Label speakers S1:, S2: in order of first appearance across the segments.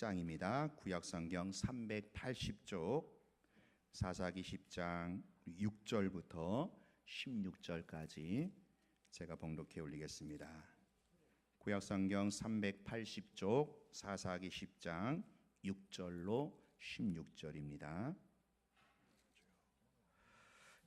S1: 10장입니다. 구약성경 380쪽 사사기 10장 6절부터 16절까지 제가 봉독해 올리겠습니다. 구약성경 380쪽 사사기 10장 6절로 16절입니다.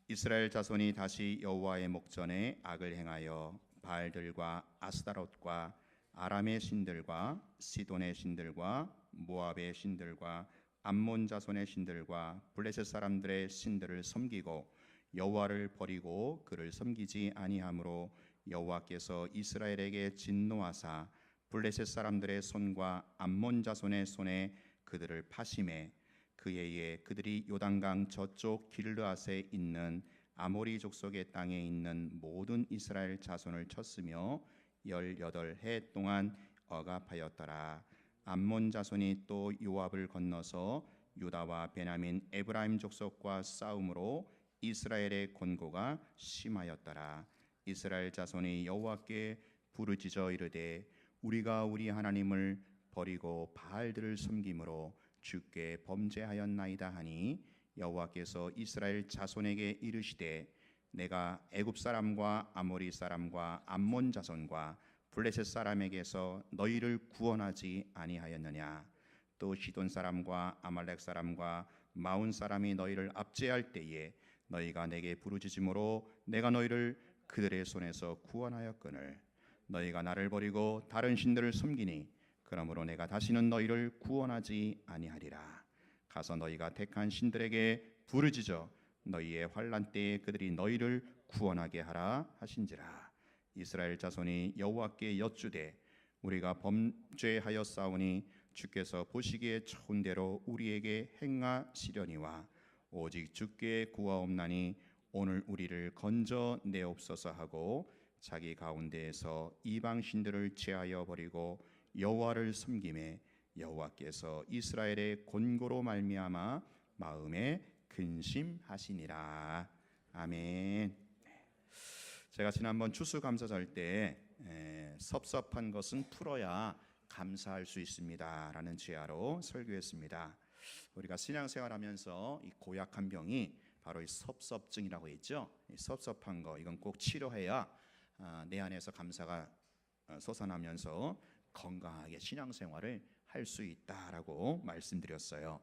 S1: 이스라엘 자손이 다시 여호와의 목전에 악을 행하여 바알들과 아스타롯과 아람의 신들과 시돈의 신들과 모압의 신들과 암몬 자손의 신들과 블레셋 사람들의 신들을 섬기고 여호와를 버리고 그를 섬기지 아니하므로 여호와께서 이스라엘에게 진노하사 블레셋 사람들의 손과 암몬 자손의 손에 그들을 파심해 그해에 그들이 요단강 저쪽 길르앗에 있는 아모리 족속의 땅에 있는 모든 이스라엘 자손을 쳤으며 18해 동안 억압하였더라. 암몬 자손이 또 요압을 건너서 유다와 베냐민 에브라임 족속과 싸움으로 이스라엘의 곤고가 심하였더라. 이스라엘 자손이 여호와께 부르짖어 이르되 우리가 우리 하나님을 버리고 바알들을 섬김으로 주께 범죄하였나이다 하니 여호와께서 이스라엘 자손에게 이르시되 내가 애굽 사람과 아모리 사람과 암몬 자손과 블레셋 사람에게서 너희를 구원하지 아니하였느냐. 또 시돈 사람과 아말렉 사람과 마온 사람이 너희를 압제할 때에 너희가 내게 부르짖음으로 내가 너희를 그들의 손에서 구원하였거늘 너희가 나를 버리고 다른 신들을 섬기니 그러므로 내가 다시는 너희를 구원하지 아니하리라. 가서 너희가 택한 신들에게 부르짖어 너희의 환난 때에 그들이 너희를 구원하게 하라 하신지라. 이스라엘 자손이 여호와께 여쭈되 우리가 범죄하였사오니 주께서 보시기에 좋은 대로 우리에게 행하시려니와 오직 주께 구하옵나니 오늘 우리를 건져 내옵소서 하고 자기 가운데에서 이방 신들을 제하여 버리고 여호와를 섬김에 여호와께서 이스라엘의 곤고로 말미암아 마음에 근심하시니라. 아멘. 제가 지난번 추수감사절 때 섭섭한 것은 풀어야 감사할 수 있습니다 라는 지하로 설교했습니다. 우리가 신앙생활하면서 이 고약한 병이 바로 이 섭섭증이라고 했죠. 이 섭섭한 거 이건 꼭 치료해야 내 안에서 감사가 솟아나면서 건강하게 신앙생활을 할 수 있다라고 말씀드렸어요.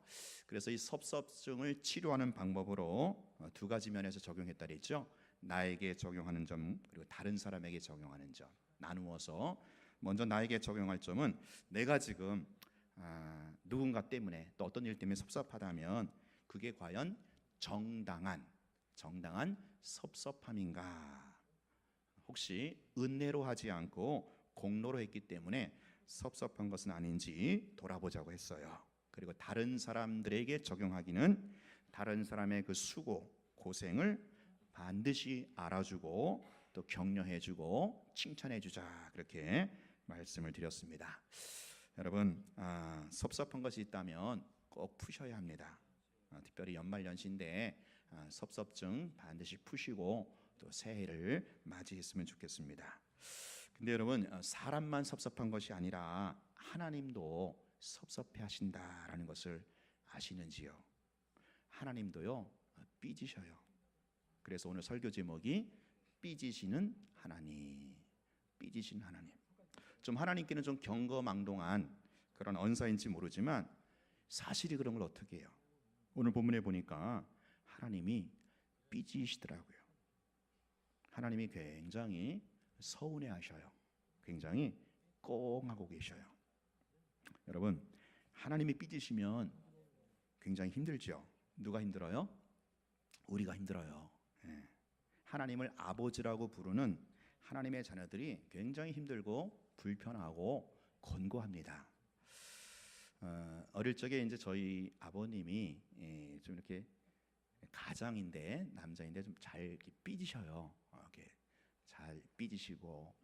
S1: 그래서 이 섭섭증을 치료하는 방법으로 두 가지 면에서 적용했다 그랬죠. 나에게 적용하는 점 그리고 다른 사람에게 적용하는 점 나누어서 먼저 나에게 적용할 점은 내가 지금 누군가 때문에 또 어떤 일 때문에 섭섭하다면 그게 과연 정당한 섭섭함인가? 혹시 은혜로 하지 않고 공로로 했기 때문에 섭섭한 것은 아닌지 돌아보자고 했어요. 그리고 다른 사람들에게 적용하기는 다른 사람의 그 수고, 고생을 반드시 알아주고 또 격려해주고 칭찬해주자 그렇게 말씀을 드렸습니다. 여러분 섭섭한 것이 있다면 꼭 푸셔야 합니다. 특별히 연말연시인데 섭섭증 반드시 푸시고 또 새해를 맞이했으면 좋겠습니다. 근데 여러분 사람만 섭섭한 것이 아니라 하나님도 섭섭해 하신다라는 것을 아시는지요? 하나님도요 삐지셔요. 그래서 오늘 설교 제목이 삐지시는 하나님. 삐지신 하나님. 좀 하나님께는 좀 경거망동한 그런 언사인지 모르지만 사실이 그런 걸 어떻게 해요? 오늘 본문에 보니까 하나님이 삐지시더라고요. 하나님이 굉장히 서운해 하셔요. 굉장히 꽁하고 계셔요. 여러분 하나님이 삐지시면 굉장히 힘들죠. 누가 힘들어요? 우리가 힘들어요. 하나님을 아버지라고 부르는 하나님의 자녀들이 굉장히 힘들고 불편하고 곤고합니다. 어릴 적에 이제 저희 아버님이 좀 이렇게 가장인데 남자인데 좀 잘 삐지셔요. 이렇게 잘 삐지시고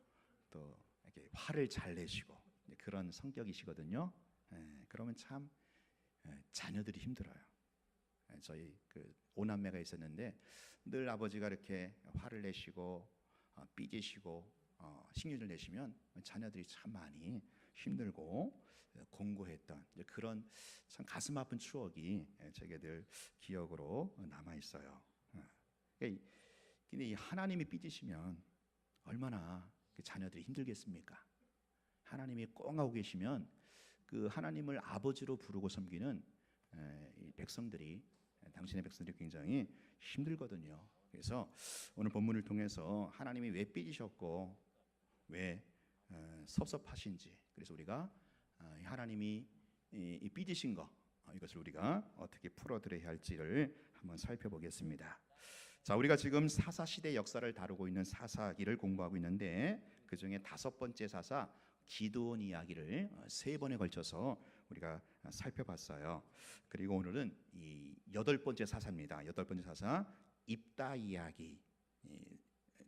S1: 또 이렇게 화를 잘 내시고 그런 성격이시거든요. 그러면 참 자녀들이 힘들어요. 저희 그 오남매가 있었는데 늘 아버지가 이렇게 화를 내시고 삐지시고 신경을 내시면 자녀들이 참 많이 힘들고 공고했던 그런 참 가슴 아픈 추억이 제게 늘 기억으로 남아 있어요. 근데 이 하나님이 삐지시면 얼마나 그 자녀들이 힘들겠습니까? 하나님이 꽁하고 계시면 그 하나님을 아버지로 부르고 섬기는 이 백성들이, 당신의 백성들이 굉장히 힘들거든요. 그래서 오늘 본문을 통해서 하나님이 왜 삐지셨고 왜 섭섭하신지, 그래서 우리가 하나님이 이 삐지신 거, 이것을 우리가 어떻게 풀어드려야 할지를 한번 살펴보겠습니다. 자, 우리가 지금 사사시대 역사를 다루고 있는 사사기를 공부하고 있는데 그 중에 5번째 사사 기드온 이야기를 3번에 걸쳐서 우리가 살펴봤어요. 그리고 오늘은 이 8번째 사사입니다. 8번째 사사 입다 이야기,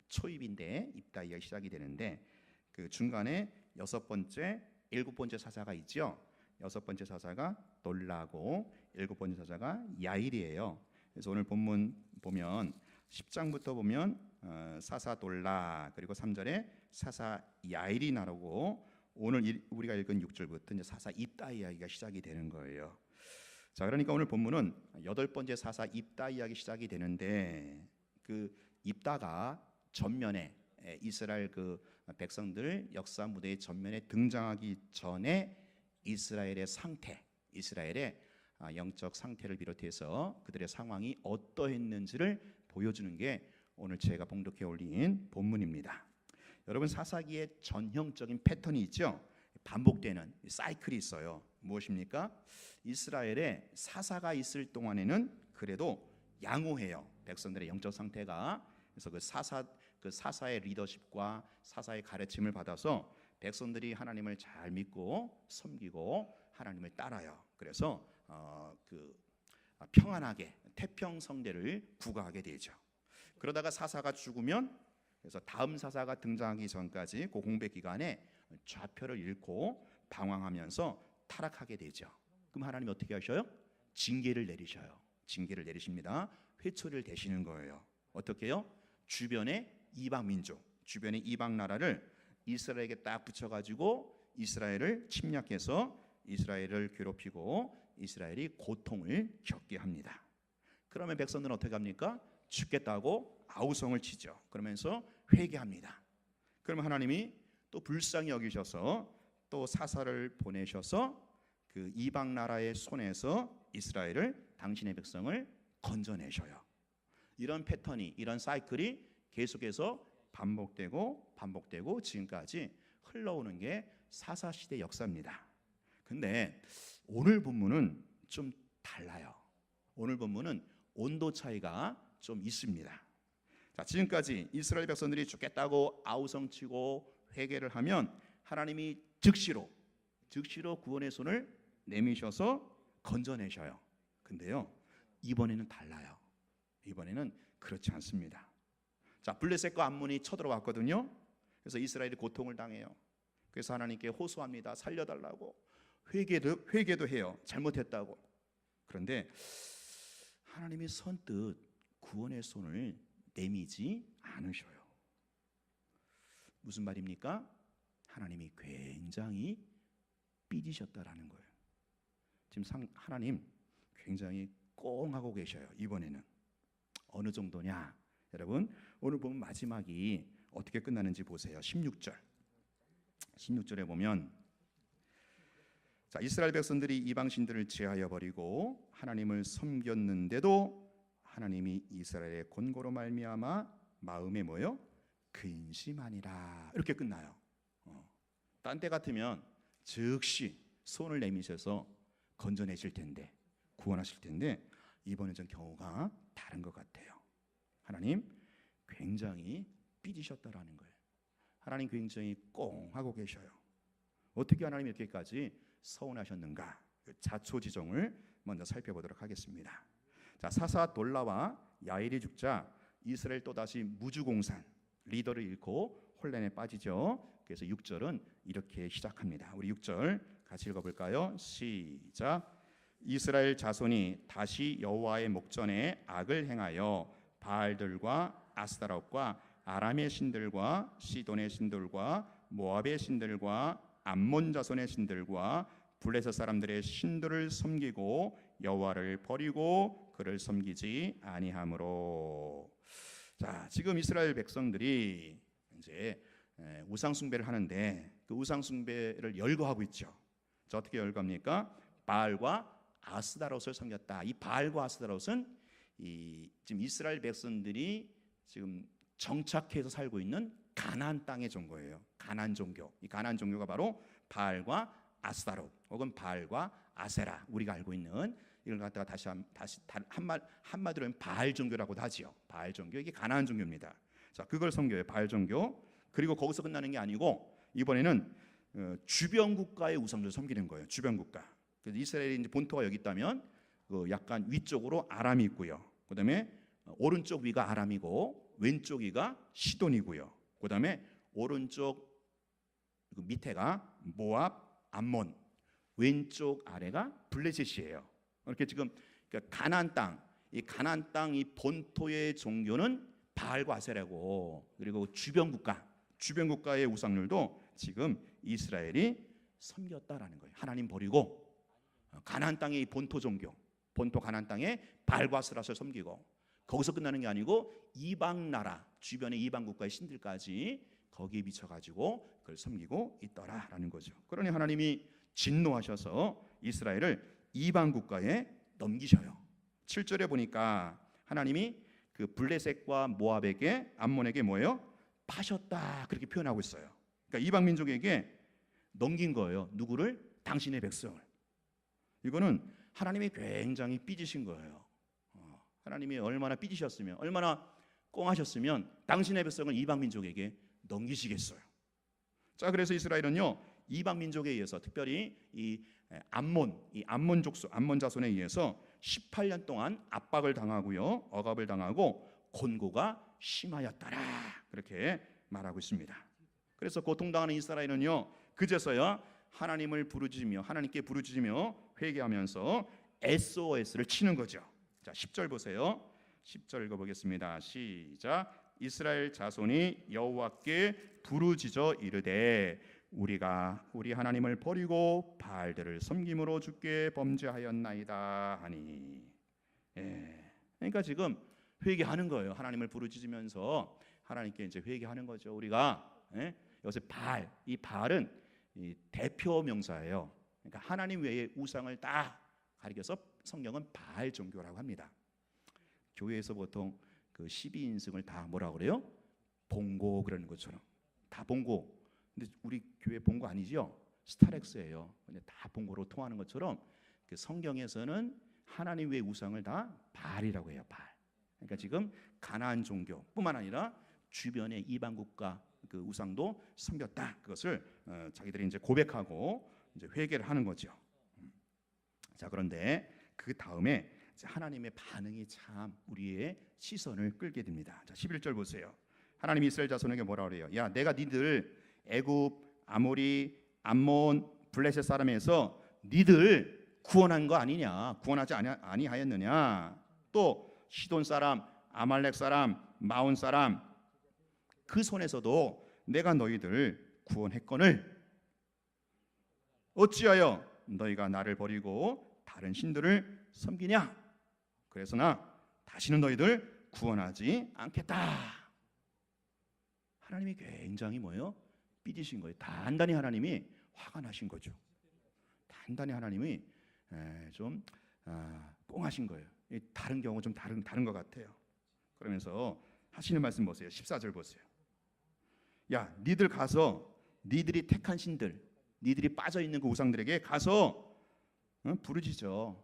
S1: 초입인데 입다 이야기 시작이 되는데 그 중간에 6번째, 7번째 사사가 있죠. 6번째 사사가 돌라고 7번째 사사가 야일이에요. 그래서 오늘 본문 보면 10장부터 보면 사사 돌라, 그리고 3절에 사사 야일이 나오고 오늘 우리가 읽은 6절부터 이제 사사 입다 이야기가 시작이 되는 거예요. 자, 그러니까 오늘 본문은 8번째 사사 입다 이야기 시작이 되는데 그 입다가 전면에 이스라엘 그 백성들 역사 무대의 전면에 등장하기 전에 이스라엘의 상태, 이스라엘의 영적 상태를 비롯해서 그들의 상황이 어떠했는지를 보여주는 게 오늘 제가 봉독해 올린 본문입니다. 여러분, 사사기의 전형적인 패턴이 있죠. 반복되는 사이클이 있어요. 무엇입니까? 이스라엘에 사사가 있을 동안에는 그래도 양호해요. 백성들의 영적 상태가. 그래서 그 사사의 리더십과 사사의 가르침을 받아서 백성들이 하나님을 잘 믿고 섬기고 하나님을 따라요. 그래서 평안하게 태평성대를 구가하게 되죠. 그러다가 사사가 죽으면, 그래서 다음 사사가 등장하기 전까지 그 공백 기간에 좌표를 잃고 방황하면서 타락하게 되죠. 그럼 하나님이 어떻게 하셔요? 징계를 내리셔요. 징계를 내리십니다. 회초리를 대시는 거예요. 어떻게요? 주변의 이방 민족, 주변의 이방 나라를 이스라엘에게 딱 붙여가지고 이스라엘을 침략해서 이스라엘을 괴롭히고 이스라엘이 고통을 겪게 합니다. 그러면 백성들은 어떻게 합니까? 죽겠다고 아우성을 치죠. 그러면서 회개합니다. 그러면 하나님이 또 불쌍히 여기셔서 또 사사를 보내셔서 그 이방 나라의 손에서 이스라엘을, 당신의 백성을 건져내셔요. 이런 패턴이, 이런 사이클이 계속해서 반복되고 지금까지 흘러오는 게 사사시대 역사입니다. 근데 오늘 본문은 좀 달라요. 오늘 본문은 온도 차이가 좀 있습니다. 자, 지금까지 이스라엘 백성들이 죽겠다고 아우성치고 회개를 하면 하나님이 즉시로 구원의 손을 내미셔서 건져내셔요. 근데요, 이번에는 달라요. 이번에는 그렇지 않습니다. 자, 블레셋과 암몬이 쳐들어왔거든요. 그래서 이스라엘이 고통을 당해요. 그래서 하나님께 호소합니다. 살려달라고. 회개도 해요. 잘못했다고. 그런데 하나님이 선뜻 구원의 손을 내미지 않으셔요. 무슨 말입니까? 하나님이 굉장히 삐지셨다라는 거예요. 지금 하나님 굉장히 꽁하고 계셔요. 이번에는 어느 정도냐? 여러분, 오늘 보면 마지막이 어떻게 끝나는지 보세요. 16절에 보면, 자, 이스라엘 백성들이 이방신들을 제하여 버리고 하나님을 섬겼는데도 하나님이 이스라엘의 권고로 말미암아 마음에 뭐요? 근심하니라. 이렇게 끝나요. 딴 때 같으면 즉시 손을 내미셔서 건져내실 텐데, 구원하실 텐데, 이번엔 좀 경우가 다른 것 같아요. 하나님 굉장히 삐지셨다라는 거예요. 하나님 굉장히 꽁하고 계셔요. 어떻게 하나님이 이렇게까지 서운하셨는가? 자초지종을 먼저 살펴보도록 하겠습니다. 자, 사사 돌라와 야일이 죽자 이스라엘 또다시 무주공산, 리더를 잃고 혼란에 빠지죠. 그래서 6절은 이렇게 시작합니다. 우리 6절 같이 읽어볼까요? 시작. 이스라엘 자손이 다시 여호와의 목전에 악을 행하여 바알들과 아스타롯과 아람의 신들과 시돈의 신들과 모압의 신들과 암몬 자손의 신들과 블레셋 사람들의 신들을 섬기고 여호와를 버리고 그를 섬기지 아니하므로. 자, 지금 이스라엘 백성들이 이제 우상 숭배를 하는데 그 우상 숭배를 열거하고 있죠. 자, 어떻게 열거합니까? 바알과 아스다롯을 섬겼다. 이 바알과 아스다롯은 지금 이스라엘 백성들이 지금 정착해서 살고 있는 가나안 땅의 종교예요. 가나안 종교. 이 가나안 종교가 바로 바알과 아스다롯 혹은 바알과 아세라, 우리가 알고 있는 이걸 갖다가 다시 한마디로 하면 바알 종교라고도 하지요. 바알 종교, 이게 가나안 종교입니다. 자, 그걸 섬겨요. 바알 종교. 그리고 거기서 끝나는 게 아니고 이번에는 주변 국가의 우상을 섬기는 거예요. 주변 국가. 그래서 이스라엘이 이제 본토가 여기 있다면 그 약간 위쪽으로 아람이 있고요. 그다음에 오른쪽 위가 아람이고 왼쪽 위가 시돈이고요. 그다음에 오른쪽 그 밑에가 모압, 암몬, 왼쪽 아래가 블레셋이에요. 이렇게 지금 그러니까 가나안 땅, 이 가나안 땅 이 본토의 종교는 바알과 아세라고, 그리고 주변 국가의 우상들도 지금 이스라엘이 섬겼다라는 거예요. 하나님 버리고 가나안 땅의 본토 종교, 본토 가나안 땅에 바알과 아세라를 섬기고, 거기서 끝나는 게 아니고 이방 나라 주변의 이방 국가의 신들까지 거기에 미쳐가지고 그걸 섬기고 있더라라는 거죠. 그러니 하나님이 진노하셔서 이스라엘을 이방 국가에 넘기셔요. 7절에 보니까 하나님이 그 블레셋과 모압에게 암몬에게 뭐예요? 파셨다, 그렇게 표현하고 있어요. 그러니까 이방 민족에게 넘긴 거예요. 누구를? 당신의 백성을. 이거는 하나님이 굉장히 삐지신 거예요. 하나님이 얼마나 삐지셨으면, 얼마나 꽁하셨으면 당신의 백성을 이방 민족에게 넘기시겠어요. 자, 그래서 이스라엘은요 이방 민족에 의해서, 특별히 이 암몬 자손에 의해서 18년 동안 압박을 당하고요, 억압을 당하고 곤고가 심하였더라, 그렇게 말하고 있습니다. 그래서 고통당하는 이스라엘은요 그제서야 하나님을 부르짖으며, 하나님께 부르짖으며 회개하면서 SOS를 치는 거죠. 자, 10절 보세요. 10절 읽어보겠습니다. 시작. 이스라엘 자손이 여호와께 부르짖어 이르되 우리가 우리 하나님을 버리고 바알들을 섬김으로 주께 범죄하였나이다 하니. 그러니까 지금 회개하는 거예요. 하나님을 부르짖으면서 하나님께 이제 회개하는 거죠. 우리가 여기서 바알, 이 바알은 이 대표 명사예요. 그러니까 하나님 외의 우상을 다 가리켜서 성경은 바알 종교라고 합니다. 교회에서 보통 그 12인승을 다 뭐라 그래요? 봉고 그러는 것처럼 다 봉고. 근데 우리 교회 봉고 아니죠? 스타렉스예요. 근데 다 봉고로 통하는 것처럼 그 성경에서는 하나님 외의 우상을 다 바알이라고 해요. 바알. 그러니까 지금 가나안 종교뿐만 아니라 주변의 이방 국가 그 우상도 섬겼다. 그것을 자기들이 이제 고백하고 이제 회개를 하는 거죠. 자, 그런데 그 다음에 하나님의 반응이 참 우리의 시선을 끌게 됩니다. 자, 11절 보세요. 하나님이 이스라엘 자손에게 뭐라 그래요? 야, 내가 니들 애굽, 아모리, 암몬, 블레셋 사람에서 니들 구원한 거 아니냐? 구원하지 아니하였느냐? 또 시돈 사람, 아말렉 사람, 마온 사람 그 손에서도 내가 너희들 구원했거늘 어찌하여 너희가 나를 버리고 다른 신들을 섬기냐? 그래서 나 다시는 너희들 구원하지 않겠다. 하나님이 굉장히 뭐예요? 삐지신 거예요. 단단히 하나님이 화가 나신 거죠. 단단히 하나님이 좀 꽁하신 거예요. 다른 경우 좀 다른 것 같아요. 그러면서 하시는 말씀 보세요. 14절 보세요. 야, 니들 가서 니들이 택한 신들, 니들이 빠져 있는 그 우상들에게 가서 부르짖어.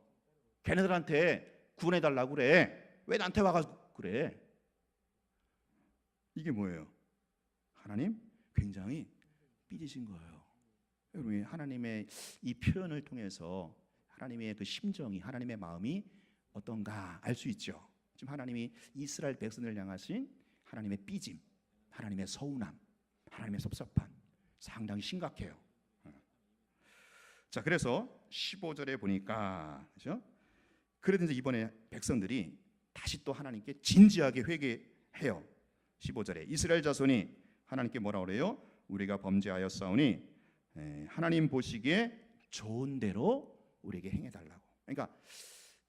S1: 걔네들한테 구원해 달라고 그래. 왜 나한테 와가지고 그래? 이게 뭐예요? 하나님 굉장히 삐지신 거예요. 여러분, 하나님의 이 표현을 통해서 하나님의 그 심정이, 하나님의 마음이 어떤가 알 수 있죠. 지금 하나님이 이스라엘 백성을 향하신 하나님의 삐짐, 하나님의 서운함, 하나님의 섭섭함 상당히 심각해요. 자, 그래서 15절에 보니까 그렇죠? 그래도 이제 이번에 백성들이 다시 또 하나님께 진지하게 회개해요. 15절에 이스라엘 자손이 하나님께 뭐라 그래요? 우리가 범죄하였사오니 하나님 보시기에 좋은 대로 우리에게 행해달라고. 그러니까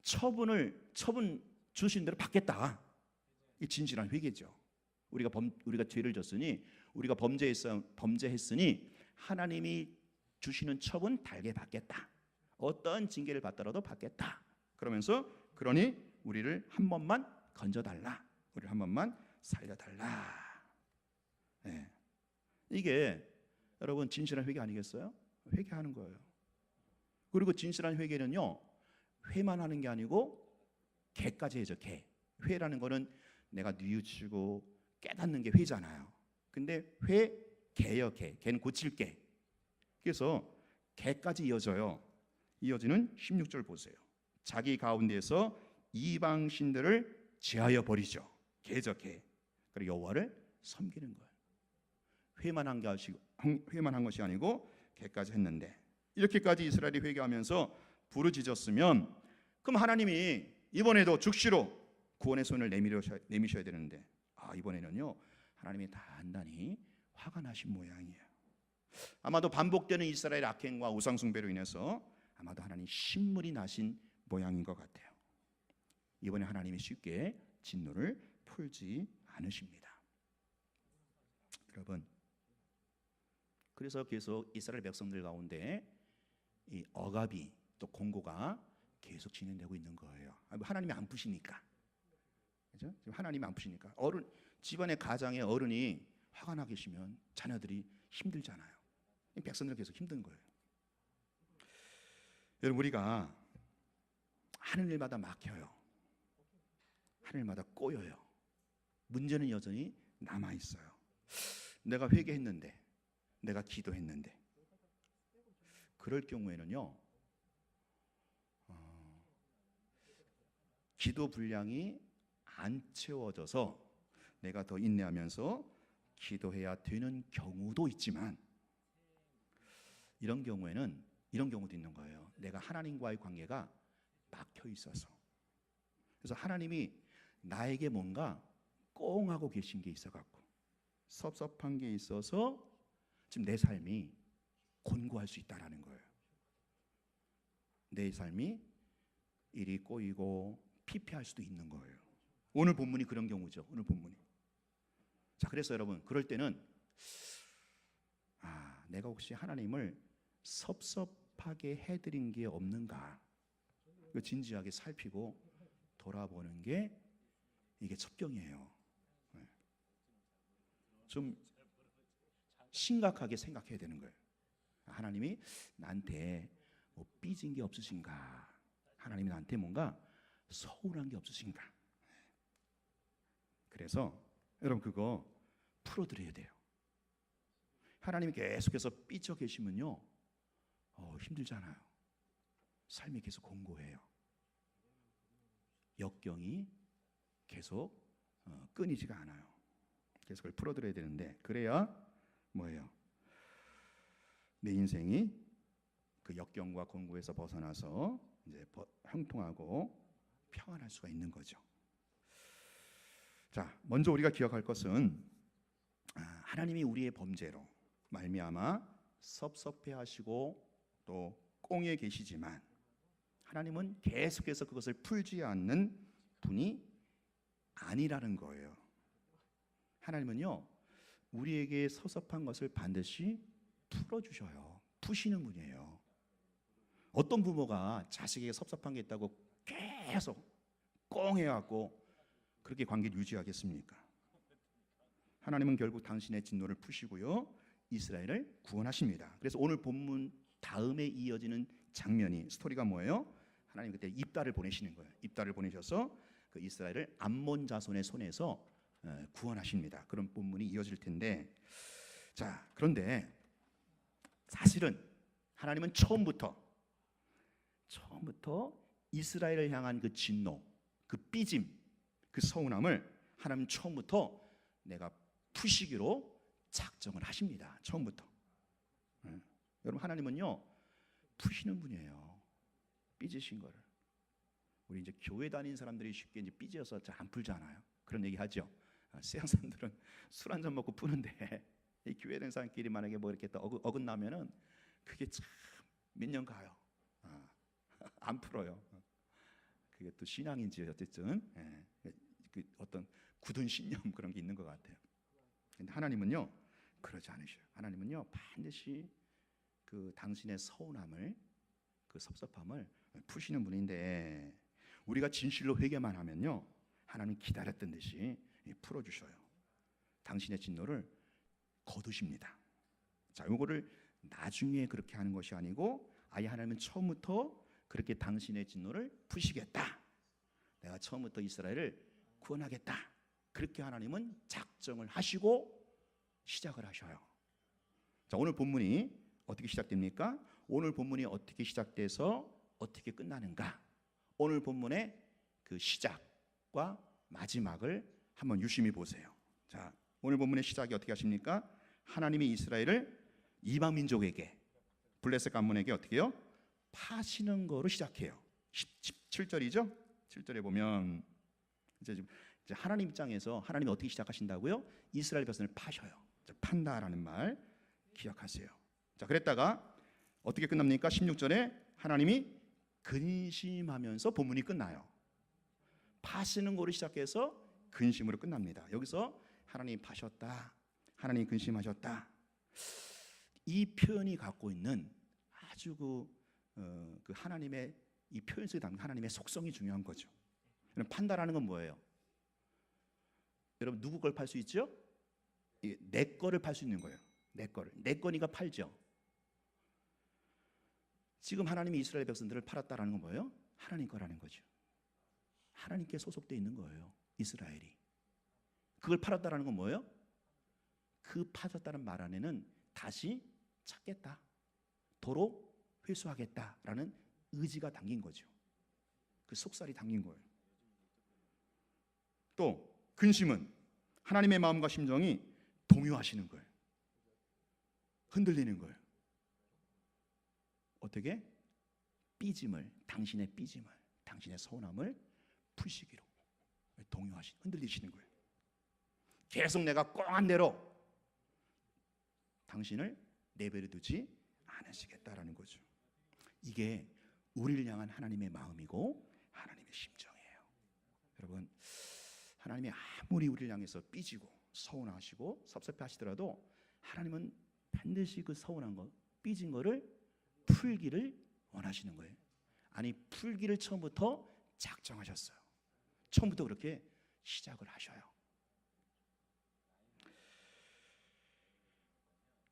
S1: 처분 주신 대로 받겠다. 이 진실한 회개죠. 우리가 죄를 졌으니, 우리가 범죄했으니 하나님이 주시는 처분 달게 받겠다. 어떤 징계를 받더라도 받겠다. 그러면서 그러니 우리를 한 번만 건져달라. 우리를 한 번만 살려달라. 네. 이게 여러분 진실한 회개 아니겠어요? 회개하는 거예요. 그리고 진실한 회개는요, 회만 하는 게 아니고 개까지 해죠. 개. 회라는 거는 내가 뉘우치고 깨닫는 게 회잖아요. 근데 개요. 개는 고칠 개. 그래서 개까지 이어져요. 이어지는 16절 보세요. 자기 가운데서 이방 신들을 제하여 버리죠. 개죠, 개. 그리고 여호와를 섬기는 거예요. 회만 한 것이 아니고 개까지 했는데, 이렇게까지 이스라엘이 회개하면서 부르짖었으면 그럼 하나님이 이번에도 즉시로 구원의 손을 내미셔야 되는데, 이번에는요 하나님이 단단히 화가 나신 모양이에요. 아마도 반복되는 이스라엘 악행과 우상 숭배로 인해서 아마도 하나님 신물이 나신 모양인 것 같아요. 이번에 하나님이 쉽게 진노를 풀지 않으십니다. 여러분, 그래서 계속 이스라엘 백성들 가운데 이 억압이 또 공고가 계속 진행되고 있는 거예요. 하나님이 안 푸시니까. 그죠? 지금 하나님이 안 푸시니까. 집안의 가장의 어른이 화가 나 계시면 자녀들이 힘들잖아요. 백성들은 계속 힘든 거예요. 여러분, 우리가 하는 일마다 막혀요. 하는 일마다 꼬여요. 문제는 여전히 남아 있어요. 내가 회개했는데, 내가 기도했는데, 그럴 경우에는요, 기도 분량이 안 채워져서 내가 더 인내하면서 기도해야 되는 경우도 있지만, 이런 경우도 있는 거예요. 내가 하나님과의 관계가 막혀 있어서. 그래서 하나님이 나에게 뭔가 꽁하고 계신 게 있어갖고, 섭섭한 게 있어서 지금 내 삶이 곤고할 수 있다라는 거예요. 내 삶이 일이 꼬이고 피폐할 수도 있는 거예요. 오늘 본문이 그런 경우죠. 오늘 본문이. 자, 그래서 여러분, 그럴 때는 내가 혹시 하나님을 섭섭하게 해드린 게 없는가, 진지하게 살피고 돌아보는 게 이게 첩경이에요. 좀 심각하게 생각해야 되는 거예요. 하나님이 나한테 뭐 삐진 게 없으신가? 하나님이 나한테 뭔가 서운한 게 없으신가? 그래서 여러분, 그거 풀어드려야 돼요. 하나님이 계속해서 삐져 계시면요, 힘들잖아요. 삶이 계속 공고해요. 역경이 계속 끊이지가 않아요. 그래서 그걸 풀어드려야 되는데, 그래야 뭐예요? 내 인생이 그 역경과 공고에서 벗어나서 이제 형통하고 평안할 수가 있는 거죠. 자, 먼저 우리가 기억할 것은 하나님이 우리의 범죄로 말미암아 섭섭해하시고 또 꽁에 계시지만, 하나님은 계속해서 그것을 풀지 않는 분이 아니라는 거예요. 하나님은요, 우리에게 섭섭한 것을 반드시 풀어주셔요. 푸시는 분이에요. 어떤 부모가 자식에게 섭섭한 게 있다고 계속 꽁해갖고 그렇게 관계를 유지하겠습니까? 하나님은 결국 당신의 진노를 푸시고요, 이스라엘을 구원하십니다. 그래서 오늘 본문 다음에 이어지는 장면이, 스토리가 뭐예요? 하나님 그때 입달을 보내시는 거예요. 입달을 보내셔서 그 이스라엘을 암몬 자손의 손에서 구원하십니다. 그런 본문이 이어질 텐데, 자, 그런데 사실은 하나님은 처음부터 이스라엘을 향한 그 진노, 그 삐짐, 그 서운함을 하나님 처음부터 내가 푸시기로 작정을 하십니다. 처음부터. 여러분, 하나님은요 푸시는 분이에요. 삐지신 거를. 우리 이제 교회 다니는 사람들이 쉽게 이제 삐져서 잘 안 풀잖아요. 그런 얘기 하죠. 세상 사람들은 술 한 잔 먹고 푸는데, 이 교회 다니는 사람끼리 만약에 뭐 이렇게 또 어긋나면은 그게 참 몇 년 가요. 안 풀어요. 그게 또 신앙인지 어쨌든 그 어떤 굳은 신념 그런 게 있는 것 같아요. 근데 하나님은요 그러지 않으셔요. 하나님은요 반드시 그 당신의 서운함을, 그 섭섭함을 푸시는 분인데, 우리가 진실로 회개만 하면요 하나님 기다렸던 듯이 풀어주셔요. 당신의 진노를 거두십니다. 자, 이거를 나중에 그렇게 하는 것이 아니고 아예 하나님은 처음부터 그렇게 당신의 진노를 푸시겠다, 내가 처음부터 이스라엘을 구원하겠다, 그렇게 하나님은 작정을 하시고 시작을 하셔요. 자, 오늘 본문이 어떻게 시작됩니까? 오늘 본문이 어떻게 시작돼서 어떻게 끝나는가? 오늘 본문의 그 시작과 마지막을 한번 유심히 보세요. 자, 오늘 본문의 시작이 어떻게 하십니까? 하나님이 이스라엘을 이방 민족에게, 블레셋 가문에게 어떻게 해요? 파시는 거로 시작해요. 17절이죠? 7절에 보면 이제 하나님 입장에서 하나님이 어떻게 시작하신다고요? 이스라엘 백성을 파셔요. 판다라는 말 기억하세요. 자, 그랬다가 어떻게 끝납니까? 16절에 하나님이 근심하면서 본문이 끝나요. 파시는 거로 시작해서 근심으로 끝납니다. 여기서 하나님이 파셨다, 하나님이 근심하셨다, 이 표현이 갖고 있는 아주 그 하나님의 이 표현 속에 담긴 하나님의 속성이 중요한 거죠. 판다라는 건 뭐예요? 여러분 누구 걸 팔 수 있죠? 내 거를 팔 수 있는 거예요. 내 거를, 내 거니까 팔죠. 지금 하나님이 이스라엘 백성들을 팔았다라는 건 뭐예요? 하나님 거라는 거죠. 하나님께 소속되어 있는 거예요, 이스라엘이. 그걸 팔았다라는 건 뭐예요? 그 파셨다는 말 안에는 다시 찾겠다, 도로 회수하겠다라는 의지가 담긴 거죠. 그 속살이 담긴 거예요. 또 근심은 하나님의 마음과 심정이 동요하시는 거예요. 흔들리는 거예요. 어떻게? 삐짐을, 당신의 삐짐을, 당신의 서운함을 푸시기로 동요하시는, 흔들리시는 거예요. 계속 내가 꽁한 대로 당신을 내버려 두지 않으시겠다라는 거죠. 이게 우리를 향한 하나님의 마음이고 하나님의 심정이에요. 여러분, 하나님이 아무리 우리를 향해서 삐지고 서운하시고 섭섭해하시더라도 하나님은 반드시 그 서운한 거, 삐진 거를 풀기를 원하시는 거예요. 아니, 풀기를 처음부터 작정하셨어요. 처음부터 그렇게 시작을 하셔요.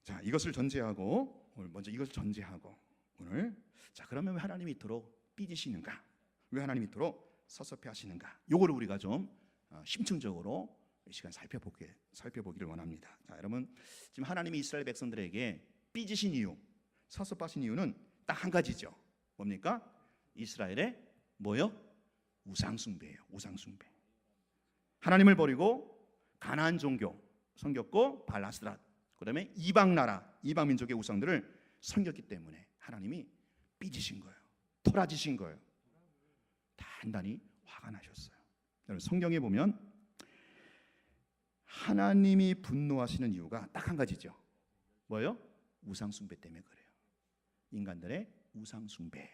S1: 자, 이것을 전제하고 오늘 먼저 이것을 전제하고 오늘, 자, 그러면 왜 하나님이 이토록 삐지시는가? 왜 하나님이 이토록 섭섭해하시는가? 요거를 우리가 좀 심층적으로 이 시간 살펴보기를 원합니다. 자, 여러분, 지금 하나님이 이스라엘 백성들에게 삐지신 이유, 섭섭하신 이유는 딱 한 가지죠. 뭡니까? 이스라엘의 뭐요? 우상숭배예요. 우상숭배. 하나님을 버리고 가나안 종교 섬겼고 발라스라, 그다음에 이방 나라, 이방 민족의 우상들을 섬겼기 때문에 하나님이 삐지신 거예요. 토라지신 거예요. 단단히 화가 나셨어요. 여러분, 성경에 보면 하나님이 분노하시는 이유가 딱 한 가지죠. 뭐예요? 우상숭배 때문에 그래요. 인간들의 우상숭배.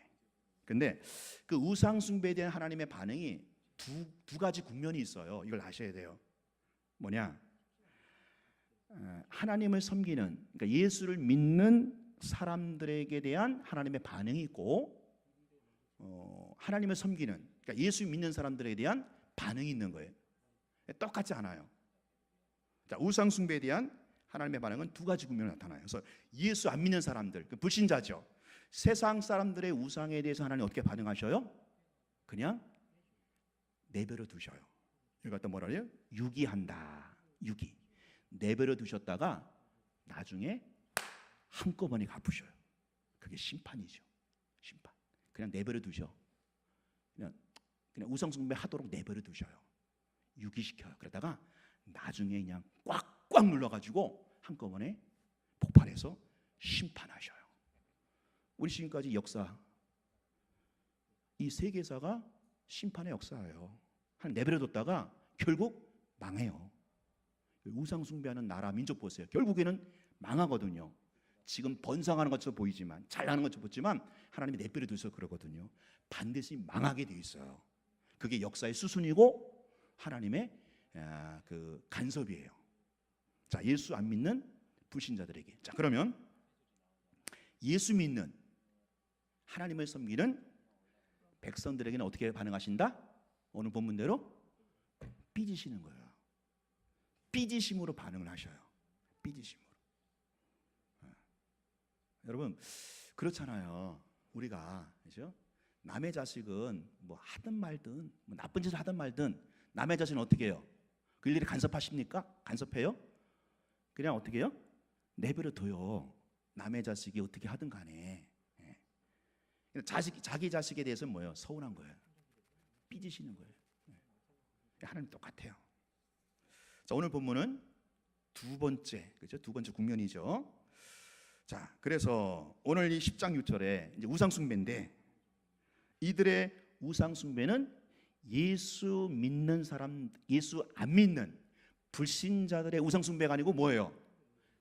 S1: 근데 그 우상숭배에 대한 하나님의 반응이 두 가지 국면이 있어요. 이걸 아셔야 돼요. 뭐냐? 하나님을 섬기는, 그러니까 예수를 믿는 사람들에게 대한 하나님의 반응이 있고, 하나님을 섬기는, 그러니까 예수 믿는 사람들에 대한 반응이 있는 거예요. 똑같지 않아요. 자, 우상숭배에 대한 하나님의 반응은 두 가지 국면으로 나타나요. 그래서 예수 안 믿는 사람들, 그 불신자죠. 세상 사람들의 우상에 대해서 하나님 어떻게 반응하셔요? 그냥 내버려 두셔요. 여기 갖다 뭐라 해요? 유기한다. 유기. 내버려 두셨다가 나중에 한꺼번에 갚으셔요. 그게 심판이죠. 심판. 그냥 내버려 두셔. 그냥 우상숭배 하도록 내버려 두셔요. 유기시켜요. 그러다가 나중에 그냥 꽉꽉 눌러가지고 한꺼번에 폭발해서 심판하셔요. 우리 지금까지 역사, 이 세계사가 심판의 역사예요. 한 내버려뒀다가 결국 망해요. 우상숭배하는 나라, 민족 보세요. 결국에는 망하거든요. 지금 번성하는 것처럼 보이지만, 잘나는 것처럼 보지만 하나님이 내버려 두셔서 그러거든요. 반드시 망하게 돼 있어요. 그게 역사의 수순이고 하나님의 그 간섭이에요. 자, 예수 안 믿는 불신자들에게. 자, 그러면 예수 믿는 하나님을 섬기는 백성들에게는 어떻게 반응하신다? 오늘 본문대로 삐지시는 거예요. 삐지심으로 반응을 하셔요. 삐지심으로. 여러분, 그렇잖아요. 우리가, 그죠? 남의 자식은 뭐 하든 말든, 뭐 나쁜 짓을 하든 말든 남의 자식은 어떻게 해요? 그 일일이 간섭하십니까? 간섭해요? 그냥 어떻게 해요? 내버려 둬요. 남의 자식이 어떻게 하든 간에. 자기 자식에 대해서는 뭐예요? 서운한 거예요. 삐지시는 거예요. 하나님 똑같아요. 자, 오늘 본문은 두 번째, 그죠? 두 번째 국면이죠. 자, 그래서 오늘 이 10장 6절에 이제 우상 숭배인데, 이들의 우상 숭배는 예수 믿는 사람, 예수 안 믿는 불신자들의 우상 숭배가 아니고 뭐예요?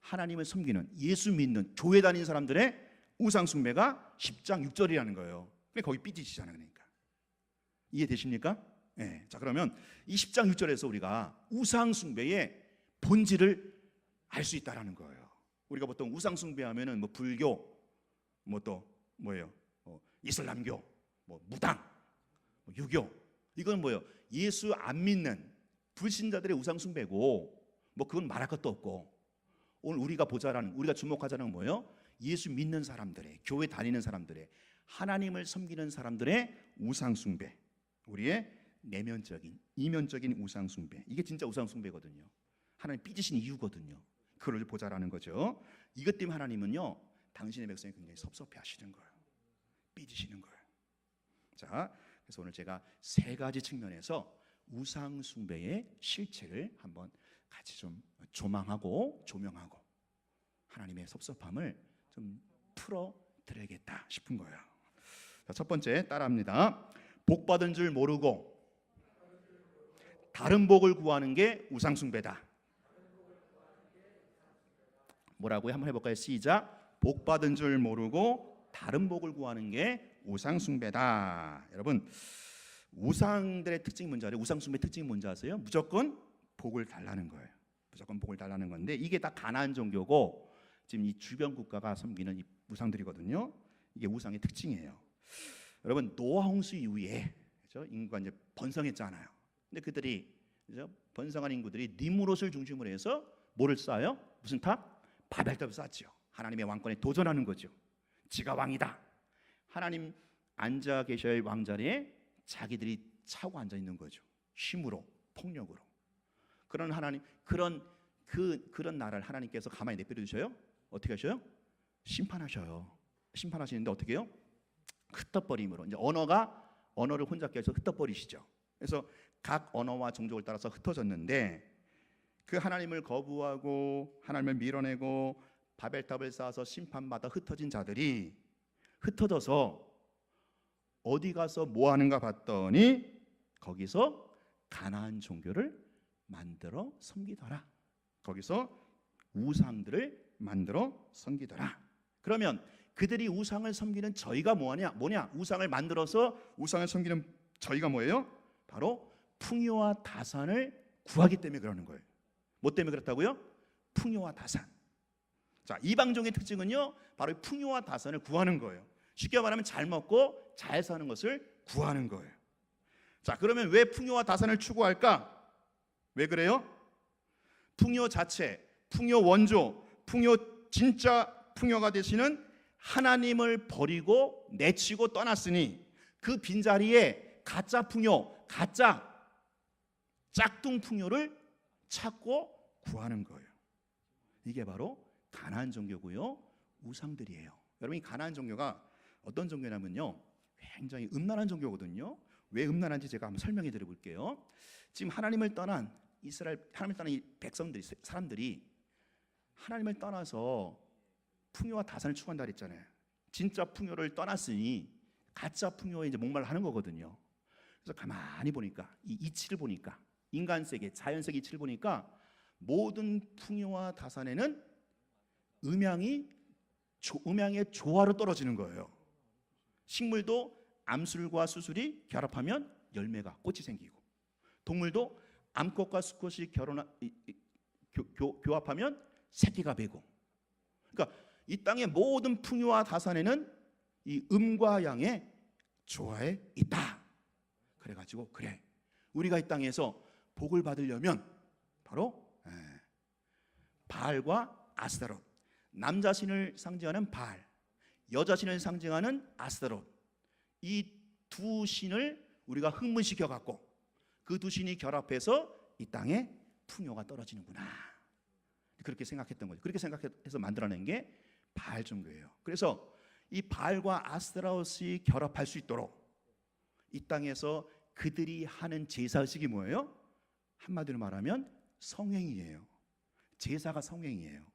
S1: 하나님을 섬기는, 예수 믿는 교회 다니는 사람들의 우상 숭배가 10장 6절이라는 거예요. 그러니까 거기 삐지시잖아요. 그러니까 이해되십니까? 네. 자, 그러면 이 10장 6절에서 우리가 우상 숭배의 본질을 알 수 있다라는 거예요. 우리가 보통 우상 숭배하면은 뭐 불교, 뭐 또 뭐예요? 이슬람교, 뭐 무당, 뭐 유교. 이건 뭐예요? 예수 안 믿는 불신자들의 우상 숭배고, 뭐 그건 말할 것도 없고, 오늘 우리가 주목하자는 건 뭐예요? 예수 믿는 사람들의, 교회 다니는 사람들의, 하나님을 섬기는 사람들의 우상 숭배, 우리의 내면적인, 이면적인 우상 숭배. 이게 진짜 우상 숭배거든요. 하나님 삐지신 이유거든요. 그걸 보자라는 거죠. 이것 때문에 하나님은요, 당신의 백성이 굉장히 섭섭해 하시는 거예요. 삐지시는 거예요. 자, 그래서 오늘 제가 세 가지 측면에서 우상 숭배의 실체를 한번 같이 좀 조망하고 조명하고 하나님의 섭섭함을 좀 풀어 드려야겠다 싶은 거예요. 자, 첫 번째 따라합니다. 복 받은 줄 모르고 다른 복을 구하는 게 우상 숭배다. 뭐라고요? 한번 해볼까요? 시작. 복 받은 줄 모르고 다른 복을 구하는 게 우상 숭배다. 여러분, 우상들의 특징이 뭔지 알아요? 우상 숭배 특징이 뭔지 아세요? 무조건 복을 달라는 거예요. 무조건 복을 달라는 건데, 이게 다 가나안 종교고 지금 이 주변 국가가 섬기는 이 우상들이거든요. 이게 우상의 특징이에요. 여러분, 노아 홍수 이후에, 그렇죠? 인구가 이제 번성했잖아요. 근데 그들이, 그렇죠? 번성한 인구들이 니무롯을 중심으로 해서 뭐를 쌓아요? 무슨 탑? 바벨탑을 쌓죠. 하나님의 왕권에 도전하는 거죠. 지가 왕이다. 하나님 앉아 계셔야 할 왕자리에 자기들이 차고 앉아 있는 거죠. 힘으로, 폭력으로. 그런 하나님, 그런 나라를 하나님께서 가만히 내버려 두셔요? 어떻게 하셔요? 심판하셔요. 심판하시는데 어떻게 해요? 흩어버림으로. 이제 언어를 혼잡게 해서 흩어버리시죠. 그래서 각 언어와 종족을 따라서 흩어졌는데, 그 하나님을 거부하고 하나님을 밀어내고 바벨탑을 쌓아서 심판받아 흩어진 자들이 흩어져서 어디 가서 뭐 하는가 봤더니 거기서 가나안 종교를 만들어 섬기더라. 거기서 우상들을 만들어 섬기더라. 그러면 그들이 우상을 섬기는 저희가 뭐냐? 우상을 만들어서 우상을 섬기는 저희가 뭐예요? 바로 풍요와 다산을 구하기 때문에 그러는 거예요. 뭐 때문에 그렇다고요? 풍요와 다산. 자, 이방종의 특징은요, 바로 풍요와 다산을 구하는 거예요. 쉽게 말하면 잘 먹고 잘 사는 것을 구하는 거예요. 자, 그러면 왜 풍요와 다산을 추구할까? 왜 그래요? 풍요 자체, 풍요 원조, 진짜 풍요가 되시는 하나님을 버리고 내치고 떠났으니 그 빈자리에 가짜 풍요, 가짜 짝퉁 풍요를 찾고 구하는 거예요. 이게 바로 가나안 종교고요, 우상들이에요. 여러분, 이 가나안 종교가 어떤 종교냐면요, 굉장히 음란한 종교거든요. 왜 음란한지 제가 한번 설명해 드려 볼게요. 지금 하나님을 떠난 이 백성들이, 사람들이 하나님을 떠나서 풍요와 다산을 추구한다 그랬잖아요. 진짜 풍요를 떠났으니 가짜 풍요에 이제 목말라 하는 거거든요. 그래서 가만히 보니까 이 이치를 보니까, 인간 세계, 자연 세계 이치를 보니까 모든 풍요와 다산에는 음양이 음양의 조화로 떨어지는 거예요. 식물도 암술과 수술이 결합하면 열매가 꽃이 생기고, 동물도 암꽃과 수꽃이 교합하면 새끼가 배고. 그러니까 이 땅의 모든 풍요와 다산에는 이 음과 양의 조화에 있다. 그래가지고 그래, 우리가 이 땅에서 복을 받으려면 바로 바알과 아스타롯, 남자 신을 상징하는 바알, 여자 신을 상징하는 아스타롯, 이 두 신을 우리가 흥분시켜 갖고 그 두 신이 결합해서 이 땅에 풍요가 떨어지는구나, 그렇게 생각했던 거죠. 그렇게 생각해서 만들어낸 게 바알 종교예요. 그래서 이 바알과 아스타롯이 결합할 수 있도록 이 땅에서 그들이 하는 제사식이 뭐예요? 한마디로 말하면 성행위예요. 제사가 성행위예요.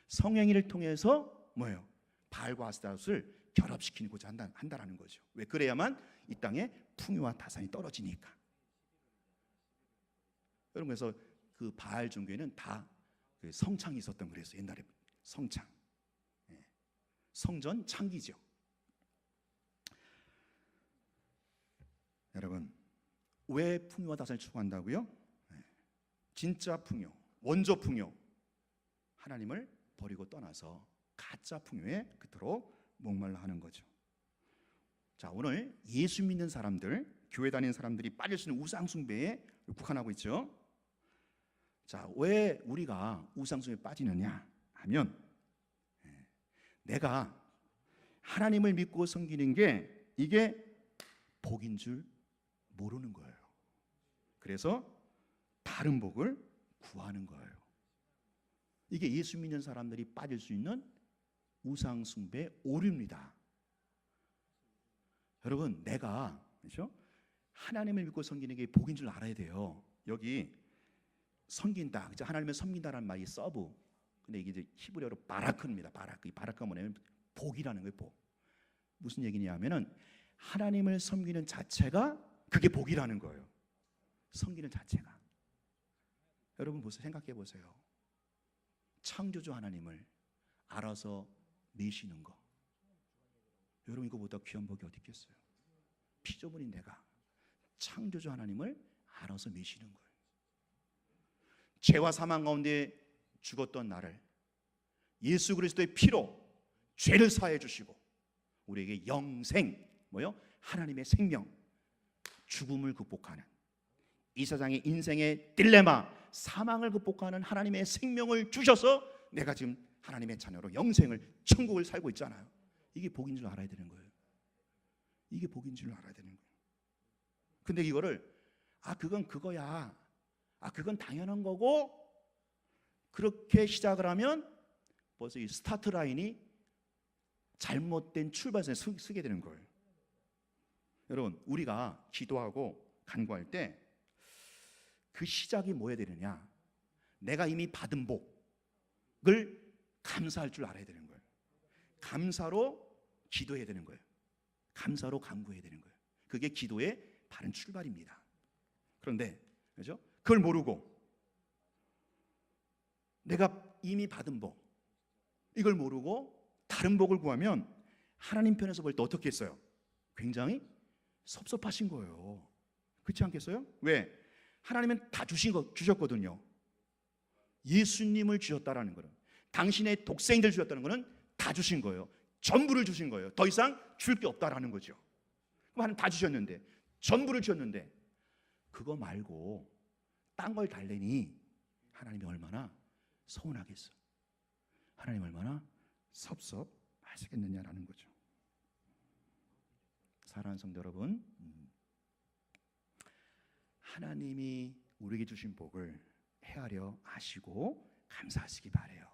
S1: 성행위를 통해서 뭐예요? 바알과 아스타롯을 결합시키고자 한다라는 거죠. 왜? 그래야만 이 땅에 풍요와 다산이 떨어지니까. 여러분, 그래서 그 바알 종교에는 다 그 성창이 있었던 그래서 옛날에 성창, 성전 창기죠. 여러분, 왜 풍요와 다산을 추구한다고요? 진짜 풍요, 원조 풍요, 하나님을 버리고 떠나서 가짜 풍요에 그토록 목말라 하는 거죠. 자, 오늘 예수 믿는 사람들, 교회 다니는 사람들이 빠질 수 있는 우상 숭배에 국한하고 있죠. 자, 왜 우리가 우상 숭배에 빠지느냐 하면, 내가 하나님을 믿고 섬기는 게 이게 복인 줄 모르는 거예요. 그래서 다른 복을 구하는 거예요. 이게 예수 믿는 사람들이 빠질 수 있는 우상 숭배 오류입니다. 여러분, 내가 그렇죠? 하나님을 믿고 섬기는 게 복인 줄 알아야 돼요. 여기 섬긴다, 그죠? 하나님을 섬긴다라는 말이 서브. 근데 이게 이제 히브리어로 바라크입니다. 바라크. 이 바라크가 뭐냐면 복이라는 거예요. 복. 무슨 얘기냐면은 하나님을 섬기는 자체가 그게 복이라는 거예요. 섬기는 자체가. 여러분 보세요. 생각해 보세요. 창조주 하나님을 알아서 미시는 거. 여러분, 이거보다 귀한 복이 어디 있겠어요? 피조물인 내가 창조주 하나님을 알아서 미시는 거예요. 죄와 사망 가운데 죽었던 나를 예수 그리스도의 피로 죄를 사해 주시고 우리에게 영생, 뭐요? 하나님의 생명, 죽음을 극복하는, 이 세상의 인생의 딜레마, 사망을 극복하는 하나님의 생명을 주셔서 내가 지금 하나님의 자녀로 영생을, 천국을 살고 있잖아요. 이게 복인 줄 알아야 되는 거예요. 이게 복인 줄 알아야 되는 거예요. 근데 이거를 그건 그거야, 그건 당연한 거고, 그렇게 시작을 하면 벌써 이 스타트 라인이 잘못된 출발선에 서게 되는 거예요. 여러분, 우리가 기도하고 간구할 때 그 시작이 뭐여야 되느냐? 내가 이미 받은 복을 감사할 줄 알아야 되는 거예요. 감사로 기도해야 되는 거예요. 감사로 간구해야 되는 거예요. 그게 기도의 바른 출발입니다. 그런데 그렇죠? 그걸 모르고 내가 이미 받은 복, 이걸 모르고 다른 복을 구하면 하나님 편에서 볼 때 어떻게 했어요? 굉장히 섭섭하신 거예요. 그렇지 않겠어요? 왜? 하나님은 다 주셨거든요. 예수님을 주셨다라는 거는, 당신의 독생들 주셨다는 거는 다 주신 거예요. 전부를 주신 거예요. 더 이상 줄 게 없다라는 거죠. 그럼 하나님 다 주셨는데, 전부를 주셨는데, 그거 말고 딴 걸 달래니 하나님이 얼마나 서운하겠어. 하나님 얼마나 섭섭하시겠느냐라는 거죠. 사랑하는 성도 여러분, 하나님이 우리에게 주신 복을 헤아려 하시고 감사하시기 바래요.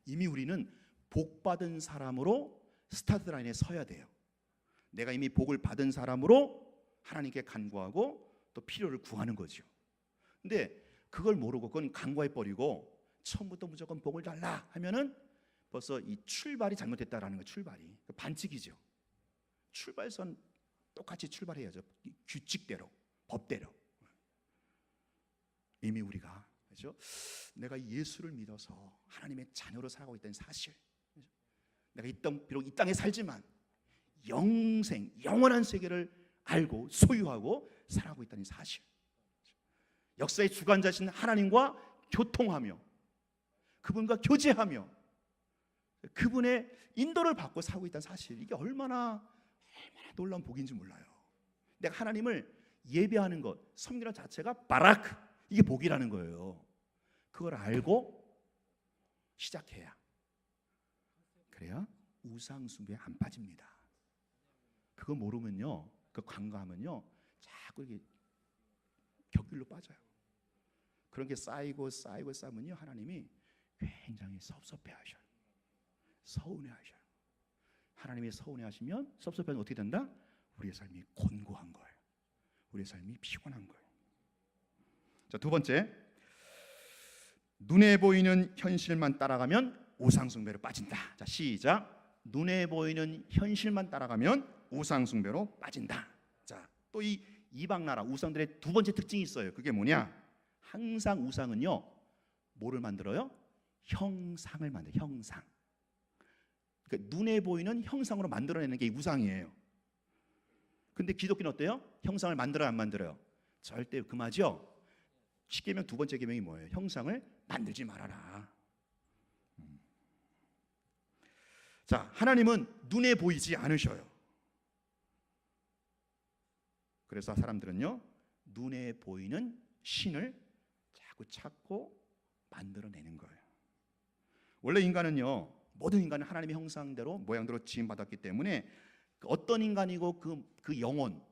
S1: 이미 우리는 복 받은 사람으로 스타트 라인에 서야 돼요. 내가 이미 복을 받은 사람으로 하나님께 간구하고 또 필요를 구하는 거죠. 근데 그걸 모르고 그건 간구해 버리고 처음부터 무조건 복을 달라 하면은 벌써 이 출발이 잘못됐다라는 거. 출발이 반칙이죠. 출발선 똑같이 출발해야죠. 규칙대로, 법대로. 이미 우리가, 그렇죠? 내가 예수를 믿어서 하나님의 자녀로 살아가고 있다는 사실, 내가 비록 이 땅에 살지만 영생, 영원한 세계를 알고 소유하고 살아가고 있다는 사실. 역사의 주관자신 하나님과 교통하며 그분과 교제하며 그분의 인도를 받고 살고 있다는 사실. 이게 얼마나 놀라운 복인지 몰라요. 내가 하나님을 예배하는 것, 섬기는 자체가 바라크, 이게 복이라는 거예요. 그걸 알고 시작해야, 그래야 우상 숭배에 안 빠집니다. 그거 모르면요, 그 관가하면요 자꾸 이게 격길로 빠져요. 그런 게 쌓이고 쌓이면요 하나님이 굉장히 섭섭해하셔요. 서운해하셔요. 하나님이 서운해하시면 섭섭해하면 어떻게 된다? 우리의 삶이 곤고한 거예요. 우리의 삶이 피곤한 거예요. 자, 두 번째, 눈에 보이는 현실만 따라가면 우상숭배로 빠진다. 자, 시작. 눈에 보이는 현실만 따라가면 우상숭배로 빠진다. 자, 또 이 이방 나라 우상들의 두 번째 특징이 있어요. 그게 뭐냐? 항상 우상은요 뭐를 만들어요? 형상을 만들어요. 형상. 그러니까 눈에 보이는 형상으로 만들어내는 게 우상이에요. 근데 기독교는 어때요? 형상을 만들어요, 안 만들어요? 절대 금하죠. 십계명 두 번째 계명이 뭐예요? 형상을 만들지 말아라. 자, 하나님은 눈에 보이지 않으셔요. 그래서 사람들은요 눈에 보이는 신을 자꾸 찾고 만들어내는 거예요. 원래 인간은요, 모든 인간은 하나님의 형상대로 모양대로 지음받았기 때문에 어떤 인간이고 그 영혼,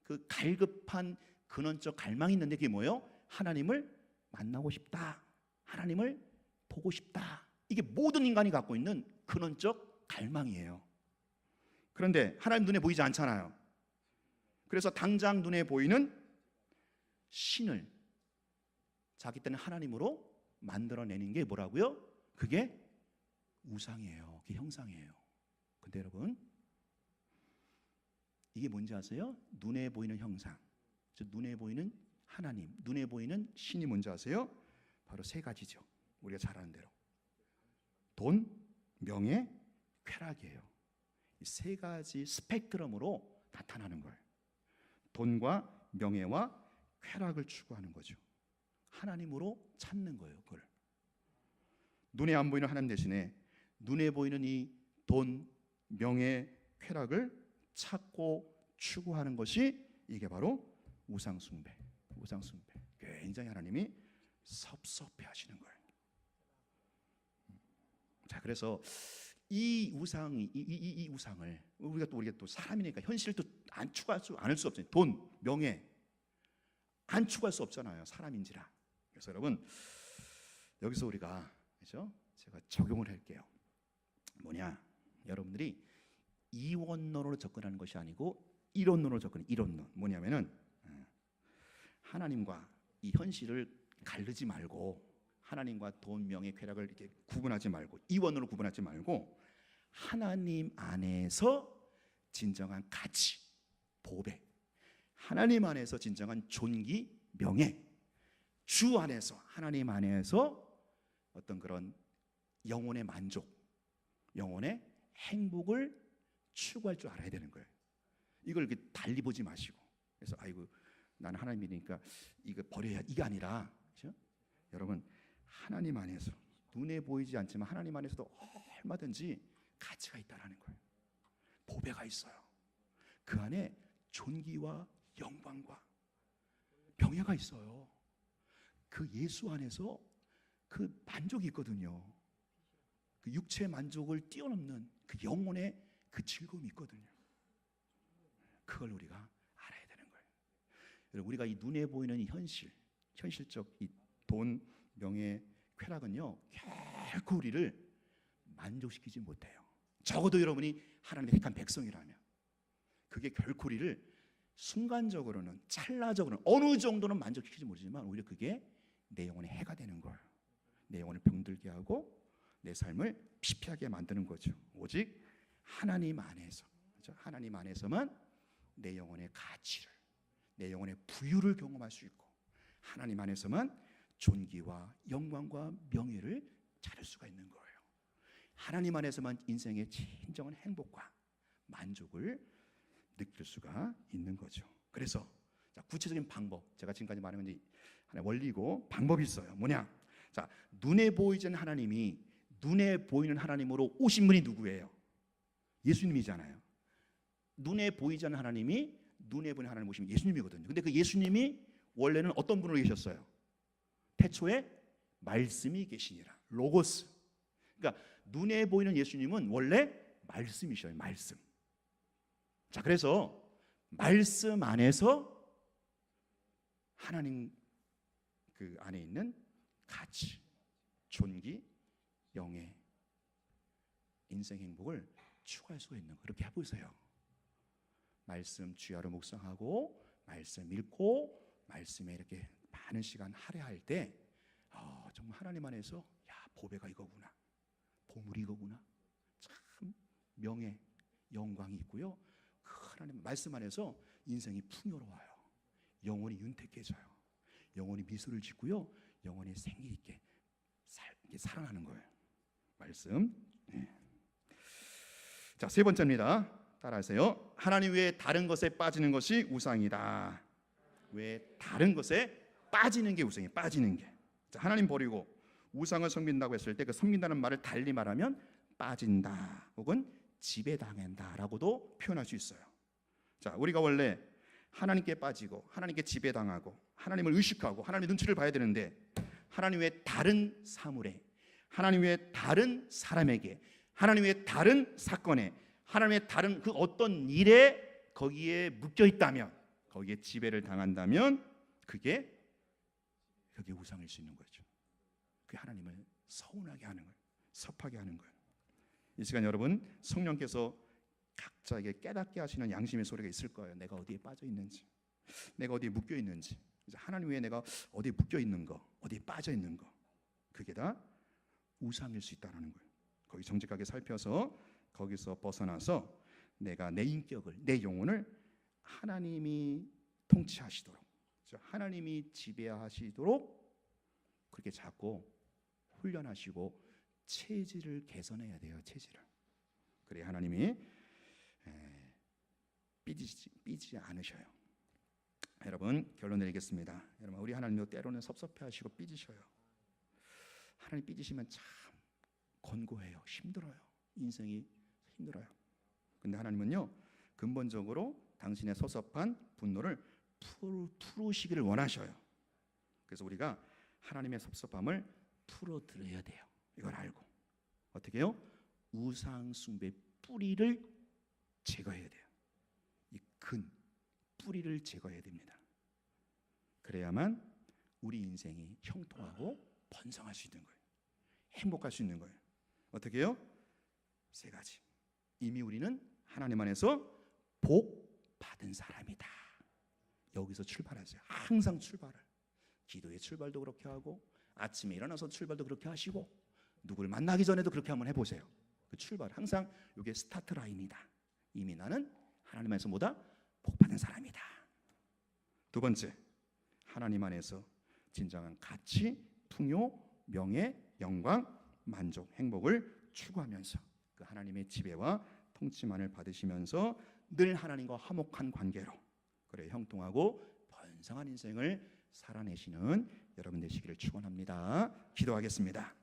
S1: 그 갈급한 근원적 갈망이 있는데 그게 뭐예요? 하나님을 만나고 싶다, 하나님을 보고 싶다. 이게 모든 인간이 갖고 있는 근원적 갈망이에요. 그런데 하나님 눈에 보이지 않잖아요. 그래서 당장 눈에 보이는 신을 자기 때는 하나님으로 만들어내는 게 뭐라고요? 그게 우상이에요. 그게 형상이에요. 근데 여러분, 이게 뭔지 아세요? 눈에 보이는 형상, 즉 눈에 보이는 하나님, 눈에 보이는 신이 뭔지 아세요? 바로 세 가지죠. 우리가 잘 아는 대로 돈, 명예, 쾌락이에요. 이 세 가지 스펙트럼으로 나타나는 거예요. 돈과 명예와 쾌락을 추구하는 거죠. 하나님으로 찾는 거예요. 그걸 눈에 안 보이는 하나님 대신에 눈에 보이는 이 돈, 명예, 쾌락을 찾고 추구하는 것이 이게 바로 우상숭배. 우상숭배. 굉장히 하나님이 섭섭해하시는 거예요. 자, 그래서 이 우상이 이 우상을 우리가 또 사람이니까 현실을 또 안 추구할 수 않을 수 없잖아요. 돈, 명예 안 추구할 수 없잖아요. 사람인지라. 그래서 여러분 여기서 우리가 그렇죠? 제가 적용을 할게요. 뭐냐? 여러분들이 이원론으로 접근하는 것이 아니고 이론론으로 접근해. 이론론 뭐냐면은 하나님과 이 현실을 가르지 말고 하나님과 돈, 명예, 쾌락을 이렇게 구분하지 말고 이원으로 구분하지 말고 하나님 안에서 진정한 가치, 보배, 하나님 안에서 진정한 존귀, 명예, 주 안에서 하나님 안에서 어떤 그런 영혼의 만족, 영혼의 행복을 추구할 줄 알아야 되는 거예요. 이걸 이렇게 달리 보지 마시고 그래서 아이고 나는 하나님 믿으니까 이거 버려야 이게 아니라 그렇죠? 여러분 하나님 안에서 눈에 보이지 않지만 하나님 안에서도 얼마든지 가치가 있다라는 거예요. 보배가 있어요. 그 안에 존귀와 영광과 명예가 있어요. 그 예수 안에서 그 만족이 있거든요. 그 육체의 만족을 뛰어넘는 그 영혼의 그 즐거움이 있거든요. 그걸 우리가 알아야 되는 거예요. 여러분 우리가 이 눈에 보이는 이 현실적 이 돈, 명예, 쾌락은요 결코 우리를 만족시키지 못해요. 적어도 여러분이 하나님의 택한 백성이라면 그게 결코 우리를 순간적으로는 찰나적으로는 어느 정도는 만족시키지 모르지만 오히려 그게 내 영혼의 해가 되는 거예요. 내 영혼을 병들게 하고 내 삶을 피폐하게 만드는 거죠. 오직 하나님 안에서 그렇죠? 하나님 안에서만 내 영혼의 가치를 내 영혼의 부유를 경험할 수 있고 하나님 안에서만 존귀와 영광과 명예를 찾을 수가 있는 거예요. 하나님 안에서만 인생의 진정한 행복과 만족을 느낄 수가 있는 거죠. 그래서 자, 구체적인 방법, 제가 지금까지 말한 건 하나의 원리고 방법이 있어요. 뭐냐? 자, 눈에 보이는 하나님이 눈에 보이는 하나님으로 오신 분이 누구예요? 예수님이잖아요. 눈에 보이지 않는 하나님이 눈에 보이는 하나님 오시면 예수님이거든요. 근데 그 예수님이 원래는 어떤 분으로 계셨어요? 태초에 말씀이 계시니라. 로고스. 그러니까 눈에 보이는 예수님은 원래 말씀이셔요. 말씀. 자, 그래서 말씀 안에서 하나님 그 안에 있는 가치, 존귀, 영예, 인생 행복을 추구할 수가 있는 거. 그렇게 해보세요. 말씀 주야로 묵상하고 말씀 읽고 말씀에 이렇게 많은 시간 할애할 때 정말 하나님 안에서 야, 보배가 이거구나, 보물이 이거구나, 참 명예, 영광이 있고요. 그 하나님 말씀 안에서 인생이 풍요로워요. 영혼이 윤택해져요. 영혼이 미소를 짓고요. 영혼이 생기 있게 살아나는 거예요. 말씀. 네. 자, 세 번째입니다. 따라하세요. 하나님 외에 다른 것에 빠지는 것이 우상이다. 왜 다른 것에 빠지는 게 우상이에요. 빠지는 게. 자, 하나님 버리고 우상을 섬긴다고 했을 때 그 섬긴다는 말을 달리 말하면 빠진다 혹은 지배당한다라고도 표현할 수 있어요. 자, 우리가 원래 하나님께 빠지고 하나님께 지배당하고 하나님을 의식하고 하나님의 눈치를 봐야 되는데 하나님 외에 다른 사물에, 하나님 외에 다른 사람에게, 하나님 외에 다른 사건에, 하나님 외에 다른 그 어떤 일에 거기에 묶여 있다면, 거기에 지배를 당한다면 그게 우상일 수 있는 거죠. 그게 하나님을 서운하게 하는 거예요. 섭하게 하는 거예요. 이 시간 여러분, 성령께서 각자에게 깨닫게 하시는 양심의 소리가 있을 거예요. 내가 어디에 빠져 있는지, 내가 어디에 묶여 있는지, 하나님 외에 내가 어디에 묶여 있는 거, 어디에 빠져 있는 거, 그게 다 우상일 수 있다는 거예요. 거기 정직하게 살펴서 거기서 벗어나서 내가 내 인격을, 내 영혼을 하나님이 통치하시도록, 하나님이 지배하시도록 그렇게 자꾸 훈련하시고 체질을 개선해야 돼요. 체질을. 그래야 하나님이 삐지지 않으셔요. 여러분, 결론 내리겠습니다. 여러분, 우리 하나님도 때로는 섭섭해하시고 삐지셔요. 하나님 삐지시면 참 권고해요. 힘들어요. 인생이 힘들어요. 근데 하나님은요, 근본적으로 당신의 섭섭한 분노를 풀으시기를 원하셔요. 그래서 우리가 하나님의 섭섭함을 풀어드려야 돼요. 이걸 알고 어떻게 해요? 우상 숭배 뿌리를 제거해야 돼요. 이 뿌리를 제거해야 됩니다. 그래야만 우리 인생이 형통하고 번성할 수 있는 거예요. 행복할 수 있는 거예요. 어떻게 해요? 세 가지. 이미 우리는 하나님 안에서 복 받은 사람이다. 여기서 출발하세요. 항상 출발을. 기도의 출발도 그렇게 하고 아침에 일어나서 출발도 그렇게 하시고 누구를 만나기 전에도 그렇게 한번 해보세요. 그 출발 항상 이게 스타트 라인이다. 이미 나는 하나님 안에서 뭐다? 복 받은 사람이다. 두 번째, 하나님 안에서 진정한 가치, 풍요, 명예, 영광, 만족, 행복을 추구하면서 그 하나님의 지배와 통치만을 받으시면서 늘 하나님과 화목한 관계로 그래 형통하고 번성한 인생을 살아내시는 여러분 되시기를 축원합니다. 기도하겠습니다.